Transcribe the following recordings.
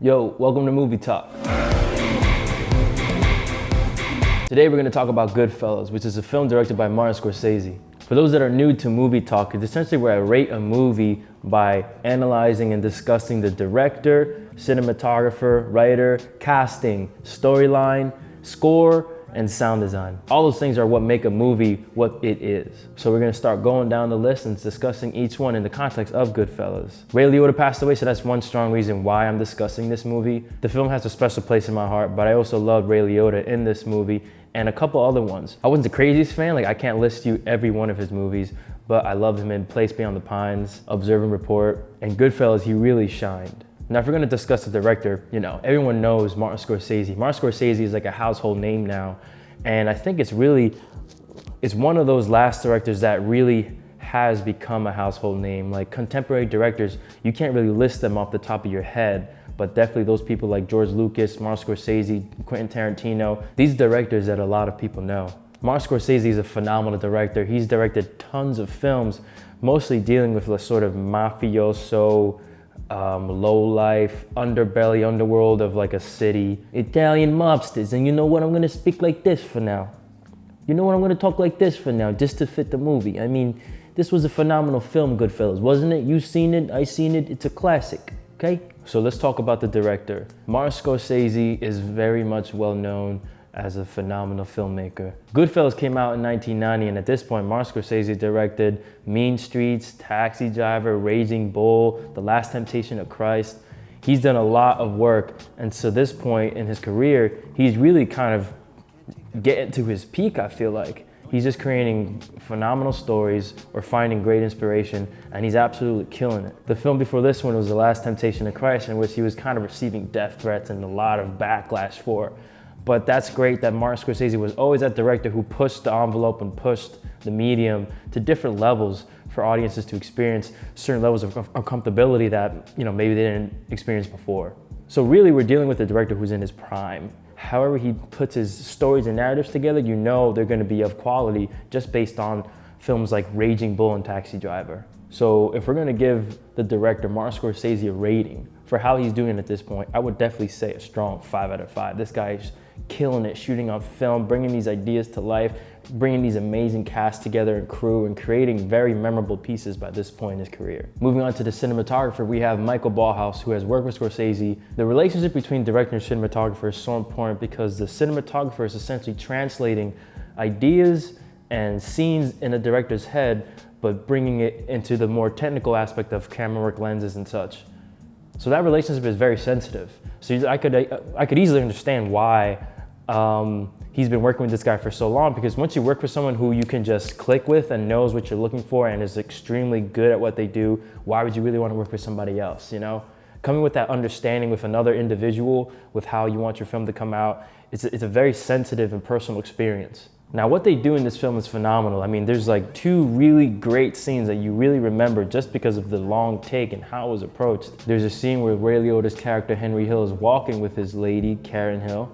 Yo, welcome to Movie Talk. Today we're going to talk about Goodfellas, which is a film directed by Martin Scorsese. For those that are new to Movie Talk, it's essentially where I rate a movie by analyzing and discussing the director, cinematographer, writer, casting, storyline, score, and sound design. All those things are what make a movie what it is. So we're gonna start going down the list and discussing each one in the context of Goodfellas. Ray Liotta passed away, so that's one strong reason why I'm discussing this movie. The film has a special place in my heart, but I also love Ray Liotta in this movie and a couple other ones. I wasn't the craziest fan, like I can't list you every one of his movies, but I loved him in Place Beyond the Pines, Observe and Report, and Goodfellas, he really shined. Now, if we're gonna discuss the director, everyone knows Martin Scorsese. Martin Scorsese is like a household name now. And I think it's one of those last directors that really has become a household name. Like contemporary directors, you can't really list them off the top of your head, but definitely those people like George Lucas, Martin Scorsese, Quentin Tarantino, these directors that a lot of people know. Martin Scorsese is a phenomenal director. He's directed tons of films, mostly dealing with a sort of mafioso, low-life, underbelly, underworld of like a city. Italian mobsters, and you know what, I'm gonna speak like this for now. You know what, I'm gonna talk like this for now, just to fit the movie. I mean, this was a phenomenal film, Goodfellas, wasn't it? You've seen it, I've seen it, it's a classic, okay? So let's talk about the director. Martin Scorsese is very much well known as a phenomenal filmmaker. Goodfellas came out in 1990, and at this point, Martin Scorsese directed Mean Streets, Taxi Driver, Raging Bull, The Last Temptation of Christ. He's done a lot of work, and so this point in his career, he's really kind of getting to his peak, I feel like. He's just creating phenomenal stories or finding great inspiration, and he's absolutely killing it. The film before this one was The Last Temptation of Christ, in which he was kind of receiving death threats and a lot of backlash for. But that's great that Martin Scorsese was always that director who pushed the envelope and pushed the medium to different levels for audiences to experience certain levels of uncomfortability that maybe they didn't experience before. So really we're dealing with a director who's in his prime. However he puts his stories and narratives together, they're gonna be of quality just based on films like Raging Bull and Taxi Driver. So if we're gonna give the director, Martin Scorsese, a rating for how he's doing at this point, I would definitely say a strong 5 out of 5. This guy's killing it, shooting on film, bringing these ideas to life, bringing these amazing casts together and crew, and creating very memorable pieces by this point in his career. Moving on to the cinematographer, we have Michael Ballhaus, who has worked with Scorsese. The relationship between director and cinematographer is so important because the cinematographer is essentially translating ideas and scenes in a director's head, but bringing it into the more technical aspect of camera work, lenses, and such. So that relationship is very sensitive. So I could easily understand why he's been working with this guy for so long, because once you work with someone who you can just click with and knows what you're looking for and is extremely good at what they do, why would you really want to work with somebody else, Coming with that understanding with another individual, with how you want your film to come out, it's a very sensitive and personal experience. Now, what they do in this film is phenomenal. I mean, there's like 2 really great scenes that you really remember just because of the long take and how it was approached. There's a scene where Ray Liotta's character, Henry Hill, is walking with his lady, Karen Hill,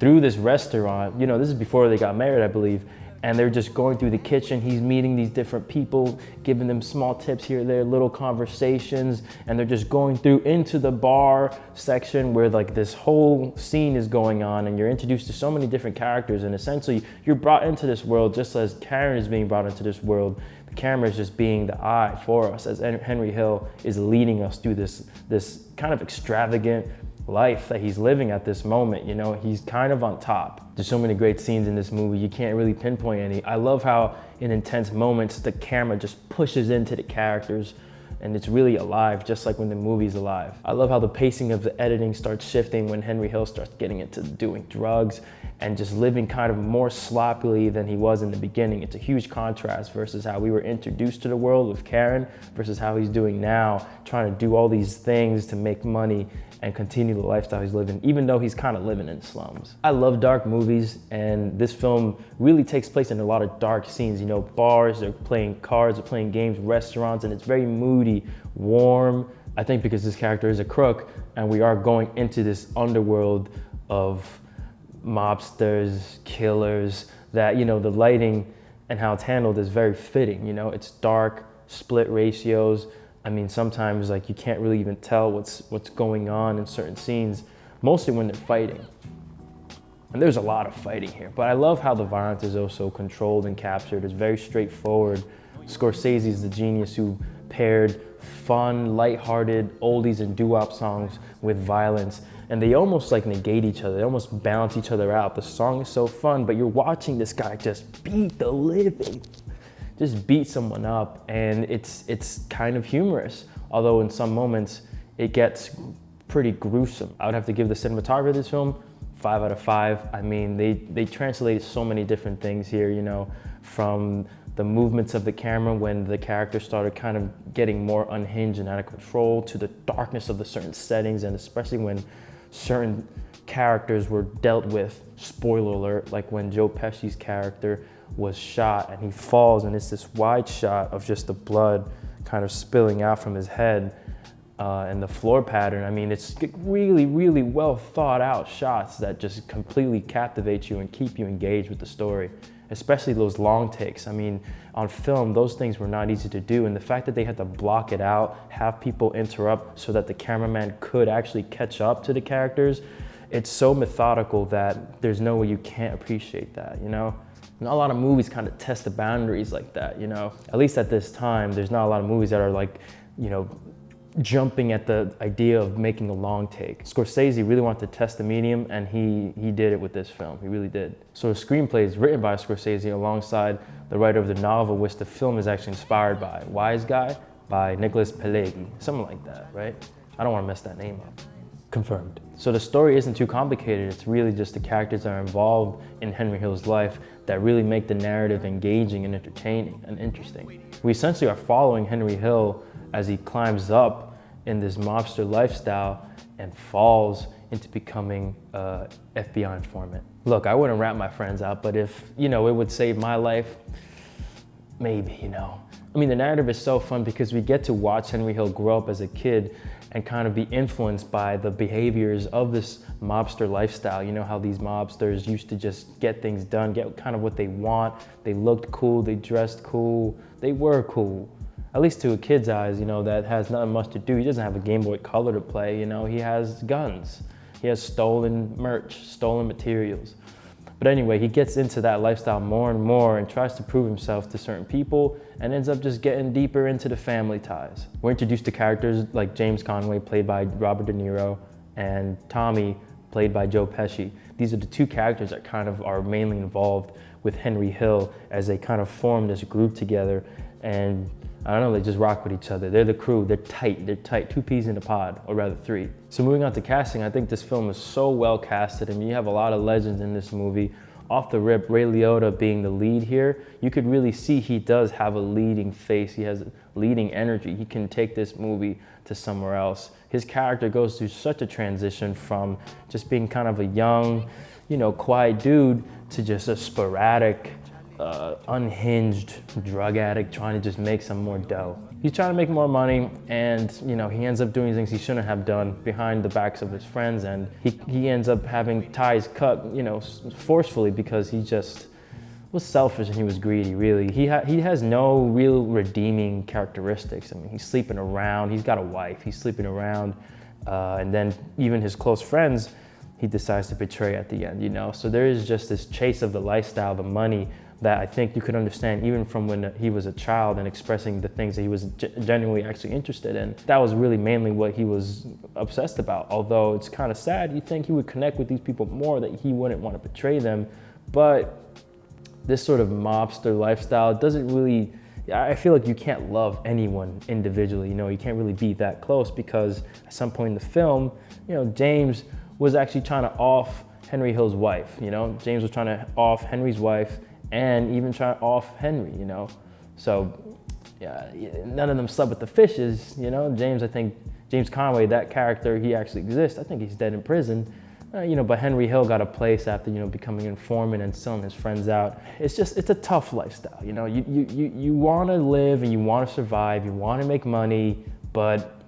through this restaurant. This is before they got married, I believe. And they're just going through the kitchen. He's meeting these different people, giving them small tips here, there, little conversations. And they're just going through into the bar section where like this whole scene is going on, and you're introduced to so many different characters. And essentially you're brought into this world just as Karen is being brought into this world. The camera is just being the eye for us as Henry Hill is leading us through this kind of extravagant life that he's living at this moment. He's kind of on top. There's so many great scenes in this movie, you can't really pinpoint any. I love how in intense moments the camera just pushes into the characters and it's really alive, just like when the movie's alive. I love how the pacing of the editing starts shifting when Henry Hill starts getting into doing drugs and just living kind of more sloppily than he was in the beginning. It's a huge contrast versus how we were introduced to the world with Karen versus how he's doing now, trying to do all these things to make money and continue the lifestyle he's living, even though he's kind of living in slums. I love dark movies, and this film really takes place in a lot of dark scenes. Bars, they're playing cards, they're playing games, restaurants, and it's very moody, warm. I think because this character is a crook, and we are going into this underworld of mobsters, killers, that, the lighting and how it's handled is very fitting. It's dark, split ratios, I mean, sometimes like you can't really even tell what's going on in certain scenes, mostly when they're fighting. And there's a lot of fighting here, but I love how the violence is also controlled and captured. It's very straightforward. Scorsese is the genius who paired fun, lighthearted oldies and doo-wop songs with violence, and they almost like negate each other. They almost balance each other out. The song is so fun, but you're watching this guy just beat the living, just beat someone up, and it's kind of humorous, although in some moments it gets pretty gruesome. I would have to give the cinematography of this film 5 out of 5. I mean, they translated so many different things here, you know, from the movements of the camera when the character started kind of getting more unhinged and out of control, to the darkness of the certain settings, and especially when certain characters were dealt with. Spoiler alert, like when Joe Pesci's character was shot and he falls and it's this wide shot of just the blood kind of spilling out from his head. And the floor pattern, I mean, it's really, really well thought out shots that just completely captivate you and keep you engaged with the story, especially those long takes. I mean, on film, those things were not easy to do, and the fact that they had to block it out, have people interrupt so that the cameraman could actually catch up to the characters, it's so methodical that there's no way you can't appreciate that, you know? Not a lot of movies kind of test the boundaries like that, you know? At least at this time, there's not a lot of movies that are like, you know, jumping at the idea of making a long take. Scorsese really wanted to test the medium, and he did it with this film. He really did. So the screenplay is written by Scorsese alongside the writer of the novel, which the film is actually inspired by. Wise Guy by Nicholas Pileggi, something like that, right? I don't want to mess that name up. Confirmed. So the story isn't too complicated. It's really just the characters that are involved in Henry Hill's life that really make the narrative engaging and entertaining and interesting. We essentially are following Henry Hill as he climbs up in this mobster lifestyle and falls into becoming a FBI informant. Look, I wouldn't rat my friends out, but if, you know, it would save my life, maybe, you know. I mean, the narrative is so fun because we get to watch Henry Hill grow up as a kid and kind of be influenced by the behaviors of this mobster lifestyle. You know how these mobsters used to just get things done, get kind of what they want. They looked cool, they dressed cool, they were cool. At least to a kid's eyes, you know, that has nothing much to do. He doesn't have a Game Boy Color to play, you know, he has guns. He has stolen merch, stolen materials. But anyway, he gets into that lifestyle more and more and tries to prove himself to certain people and ends up just getting deeper into the family ties. We're introduced to characters like James Conway, played by Robert De Niro, and Tommy, played by Joe Pesci. These are the two characters that kind of are mainly involved with Henry Hill as they kind of form this group together, and I don't know, they just rock with each other. They're the crew, they're tight, 2 peas in a pod, or rather 3. So moving on to casting, I think this film is so well casted. I mean, you have a lot of legends in this movie. Off the rip, Ray Liotta being the lead here, you could really see he does have a leading face. He has leading energy. He can take this movie to somewhere else. His character goes through such a transition from just being kind of a young, you know, quiet dude to just a sporadic, unhinged drug addict trying to just make some more dough. He's trying to make more money, and you know, he ends up doing things he shouldn't have done behind the backs of his friends, and he ends up having ties cut, you know, forcefully because he just was selfish and he was greedy, really. He has no real redeeming characteristics. I mean, he's sleeping around, he's got a wife, he's sleeping around, and then even his close friends, he decides to betray at the end, you know? So there is just this chase of the lifestyle, the money, that I think you could understand even from when he was a child and expressing the things that he was genuinely actually interested in. That was really mainly what he was obsessed about. Although it's kind of sad, you think he would connect with these people more, that he wouldn't want to betray them. But this sort of mobster lifestyle doesn't really, I feel like you can't love anyone individually. You know, you can't really be that close because at some point in the film, you know, James was actually trying to off Henry Hill's wife. You know, James was trying to off Henry's wife and even try off Henry, you know? So, yeah, none of them slept with the fishes, you know? James, I think, James Conway, that character, he actually exists. I think he's dead in prison, you know, but Henry Hill got a place after, you know, becoming an informant and selling his friends out. It's just, it's a tough lifestyle, you know? You wanna live and you wanna survive, you wanna make money, but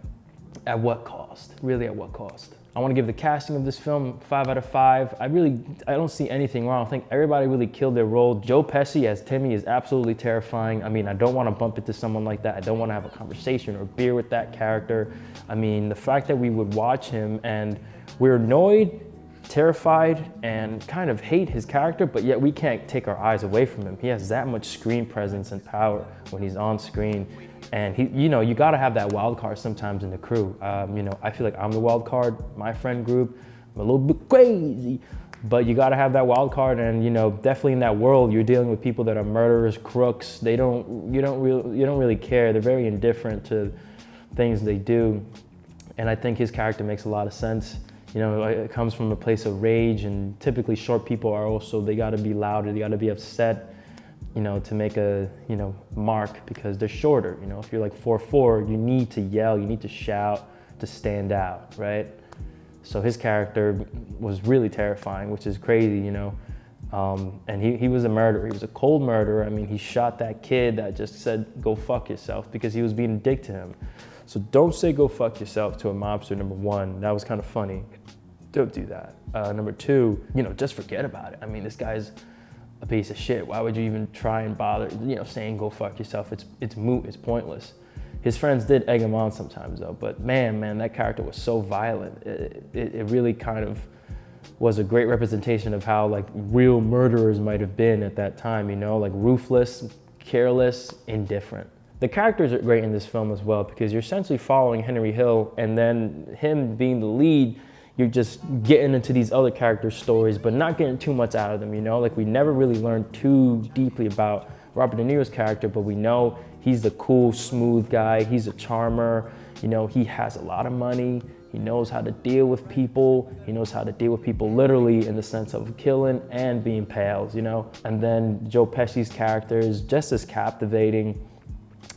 at what cost? Really, at what cost? I want to give the casting of this film 5 out of 5. I don't see anything wrong. I think everybody really killed their role. Joe Pesci as Timmy is absolutely terrifying. I mean, I don't want to bump into someone like that. I don't want to have a conversation or beer with that character. I mean, the fact that we would watch him and we're annoyed, terrified, and kind of hate his character, but yet we can't take our eyes away from him. He has that much screen presence and power when he's on screen. And he, you know, you gotta have that wild card sometimes in the crew. You know, I feel like I'm the wild card, my friend group, I'm a little bit crazy, but you gotta have that wild card. And you know, definitely in that world, you're dealing with people that are murderers, crooks. You don't really care. They're very indifferent to things they do. And I think his character makes a lot of sense. You know, it comes from a place of rage, and typically short people are also, they gotta be louder, they gotta be upset, you know, to make a, you know, mark because they're shorter. You know, if you're like 4'4", you need to yell, you need to shout to stand out, right? So his character was really terrifying, which is crazy, you know. And he was a murderer, he was a cold murderer. I mean, he shot that kid that just said, go fuck yourself, because he was being a dick to him. So don't say go fuck yourself to a mobster, number one. That was kind of funny. Don't do that. Number two, you know, just forget about it. I mean, this guy's a piece of shit. Why would you even try and bother, you know, saying go fuck yourself? It's moot, it's pointless. His friends did egg him on sometimes though, but man, that character was so violent. It really kind of was a great representation of how like real murderers might have been at that time, you know, like ruthless, careless, indifferent. The characters are great in this film as well, because you're essentially following Henry Hill, and then him being the lead, you're just getting into these other characters' stories, but not getting too much out of them, you know? Like, we never really learned too deeply about Robert De Niro's character, but we know he's the cool, smooth guy. He's a charmer. You know, he has a lot of money. He knows how to deal with people. He knows how to deal with people literally in the sense of killing and being pals, you know? And then Joe Pesci's character is just as captivating.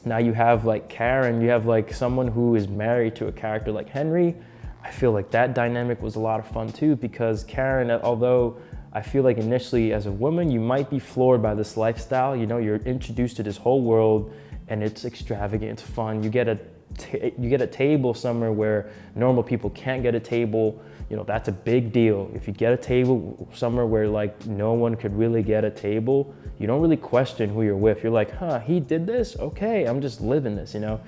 Now you have like Karen, you have like someone who is married to a character like Henry. I feel like that dynamic was a lot of fun too, because Karen, although I feel like initially as a woman, you might be floored by this lifestyle. You know, you're introduced to this whole world and it's extravagant, it's fun. You get a table somewhere where normal people can't get a table. You know, that's a big deal. If you get a table somewhere where like no one could really get a table, you don't really question who you're with. You're like, huh, he did this? Okay, I'm just living this, you know?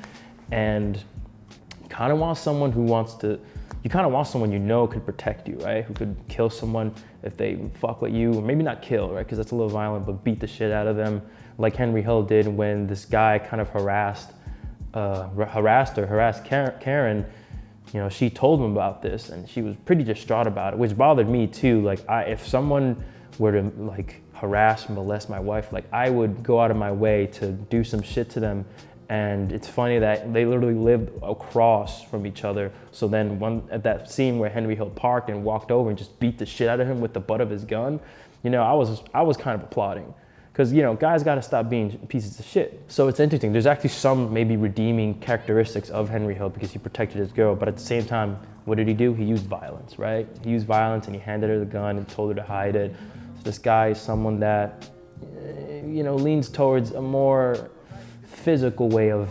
And you kind of want someone who wants to, you kind of want someone you know could protect you, right? Who could kill someone if they fuck with you, or maybe not kill, right? Because that's a little violent, but beat the shit out of them, like Henry Hill did when this guy kind of harassed Karen. You know, she told him about this, and she was pretty distraught about it, which bothered me too. Like, if someone were to like harass, molest my wife, like I would go out of my way to do some shit to them. And it's funny that they literally lived across from each other. So then at that scene where Henry Hill parked and walked over and just beat the shit out of him with the butt of his gun, you know, I was kind of applauding. Because, you know, guys gotta stop being pieces of shit. So it's interesting, there's actually some maybe redeeming characteristics of Henry Hill because he protected his girl, but at the same time, what did he do? He used violence, right? He used violence and he handed her the gun and told her to hide it. So this guy is someone that, you know, leans towards a more physical way of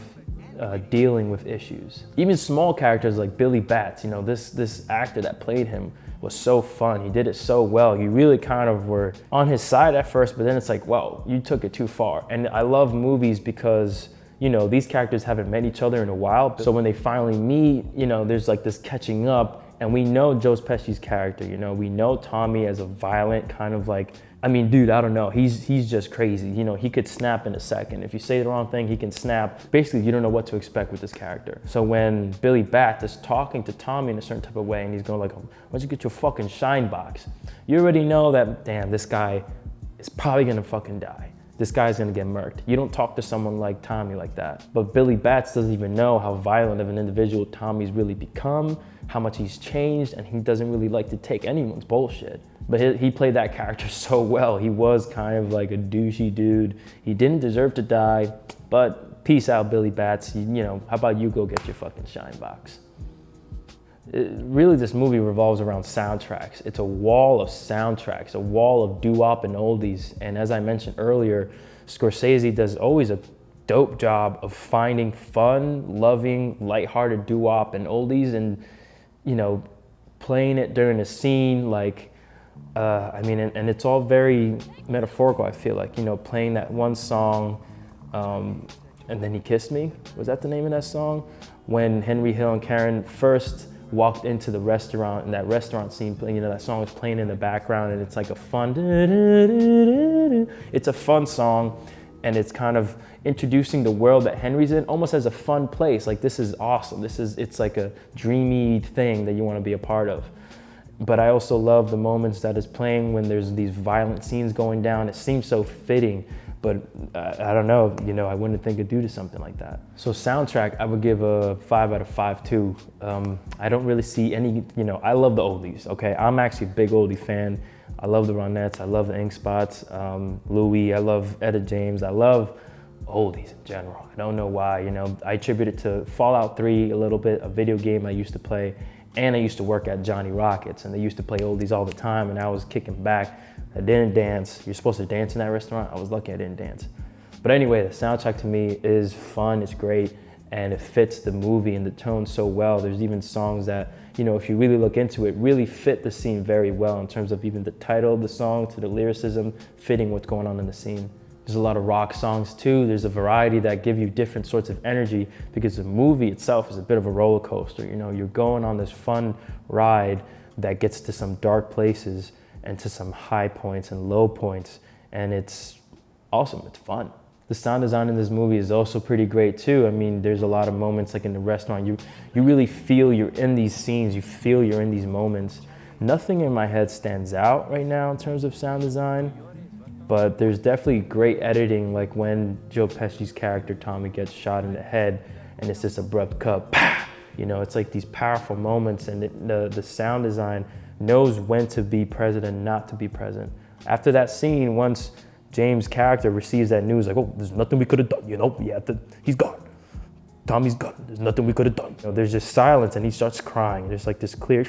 dealing with issues. Even small characters like Billy Batz, you know, this actor that played him was so fun. He did it so well. You really kind of were on his side at first, but then it's like, whoa, you took it too far. And I love movies because, you know, these characters haven't met each other in a while. So when they finally meet, you know, there's like this catching up, and we know Joe Pesci's character, you know, we know Tommy as a violent kind of like, I mean, dude, I don't know. He's just crazy. You know, he could snap in a second. If you say the wrong thing, he can snap. Basically, you don't know what to expect with this character. So when Billy Batz is talking to Tommy in a certain type of way, and he's going like, why don't you get your fucking shine box? You already know that, damn, this guy is probably gonna fucking die. This guy's gonna get murked. You don't talk to someone like Tommy like that. But Billy Batz doesn't even know how violent of an individual Tommy's really become, how much he's changed, and he doesn't really like to take anyone's bullshit. But he played that character so well. He was kind of like a douchey dude. He didn't deserve to die, but peace out, Billy Batz. You know, how about you go get your fucking shine box? Really, this movie revolves around soundtracks. It's a wall of soundtracks, a wall of doo-wop and oldies. And as I mentioned earlier, Scorsese does always a dope job of finding fun, loving, lighthearted doo-wop and oldies, and, you know, playing it during a scene, like, I mean, and it's all very metaphorical, I feel like, you know, playing that one song, And Then He Kissed Me, was that the name of that song? When Henry Hill and Karen first walked into the restaurant, and that restaurant scene, you know, that song was playing in the background, and it's like a fun, it's a fun song, and it's kind of introducing the world that Henry's in almost as a fun place. Like, this is awesome. It's like a dreamy thing that you want to be a part of. But I also love the moments that it's playing when there's these violent scenes going down. It seems so fitting, but I don't know, you know, I wouldn't think it'd do to something like that. So soundtrack, I would give a 5 out of 5 too. I don't really see any, you know, I love the oldies, okay? I'm actually a big oldie fan. I love the Ronettes, I love the Ink Spots, Louis, I love Etta James, I love oldies in general. I don't know why, you know, I attribute it to Fallout 3 a little bit, a video game I used to play, and I used to work at Johnny Rockets, and they used to play oldies all the time, and I was kicking back. I didn't dance. You're supposed to dance in that restaurant. I was lucky I didn't dance. But anyway, the soundtrack to me is fun, it's great, and it fits the movie and the tone so well. There's even songs that, you know, if you really look into it, really fit the scene very well in terms of even the title of the song to the lyricism, fitting what's going on in the scene. There's a lot of rock songs too. There's a variety that give you different sorts of energy because the movie itself is a bit of a roller coaster. You know, you're going on this fun ride that gets to some dark places and to some high points and low points, and it's awesome, it's fun. The sound design in this movie is also pretty great too. I mean, there's a lot of moments like in the restaurant, you really feel you're in these scenes, you feel you're in these moments. Nothing in my head stands out right now in terms of sound design, but there's definitely great editing, like when Joe Pesci's character Tommy gets shot in the head and it's this abrupt cut, you know, it's like these powerful moments, and the sound design knows when to be present and not to be present. After that scene, once James' character receives that news, like, oh, there's nothing we could have done, you know, he's gone. Tommy's gone, there's nothing we could have done. You know, there's just silence, and he starts crying. There's like this clear,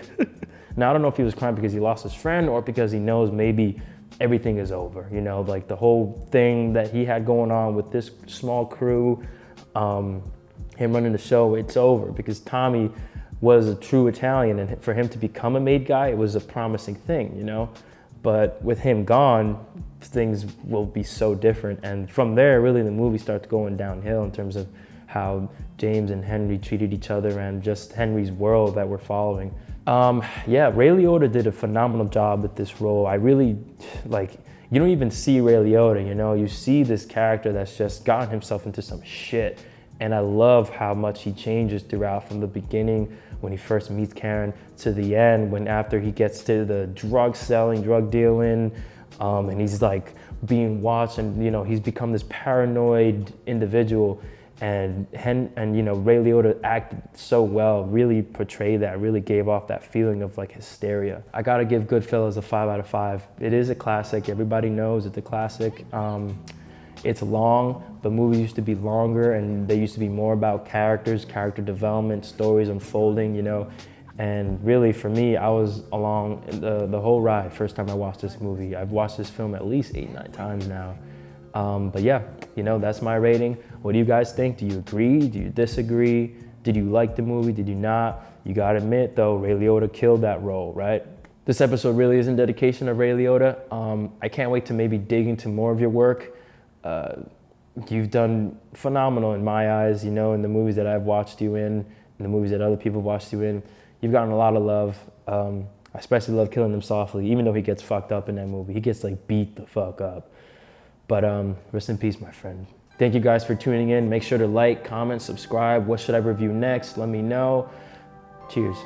now I don't know if he was crying because he lost his friend or because he knows maybe everything is over, you know, like the whole thing that he had going on with this small crew, him running the show, it's over because Tommy was a true Italian, and for him to become a made guy, it was a promising thing, you know? But with him gone, things will be so different. And from there, really the movie starts going downhill in terms of how James and Henry treated each other and just Henry's world that we're following. Yeah, Ray Liotta did a phenomenal job with this role. I really, like, you don't even see Ray Liotta, you know? You see this character that's just gotten himself into some shit. And I love how much he changes throughout, from the beginning when he first meets Karen to the end, when after he gets to the drug selling, drug dealing, and he's like being watched, and you know, he's become this paranoid individual, and you know, Ray Liotta acted so well, really portrayed that, really gave off that feeling of like hysteria. I gotta give Goodfellas a 5 out of 5. It is a classic, everybody knows it's a classic. It's long, but movies used to be longer, and they used to be more about characters, character development, stories unfolding, you know. And really, for me, I was along the whole ride. First time I watched this movie. I've watched this film at least 8-9 times now. But yeah, you know, that's my rating. What do you guys think? Do you agree? Do you disagree? Did you like the movie? Did you not? You gotta admit though, Ray Liotta killed that role, right? This episode really is in dedication to Ray Liotta. I can't wait to maybe dig into more of your work. You've done phenomenal in my eyes, you know, in the movies that I've watched you in the movies that other people have watched you in. You've gotten a lot of love. I especially love Killing Them Softly, even though he gets fucked up in that movie. He gets like beat the fuck up. But rest in peace, my friend. Thank you guys for tuning in. Make sure to like, comment, subscribe. What should I review next? Let me know. Cheers.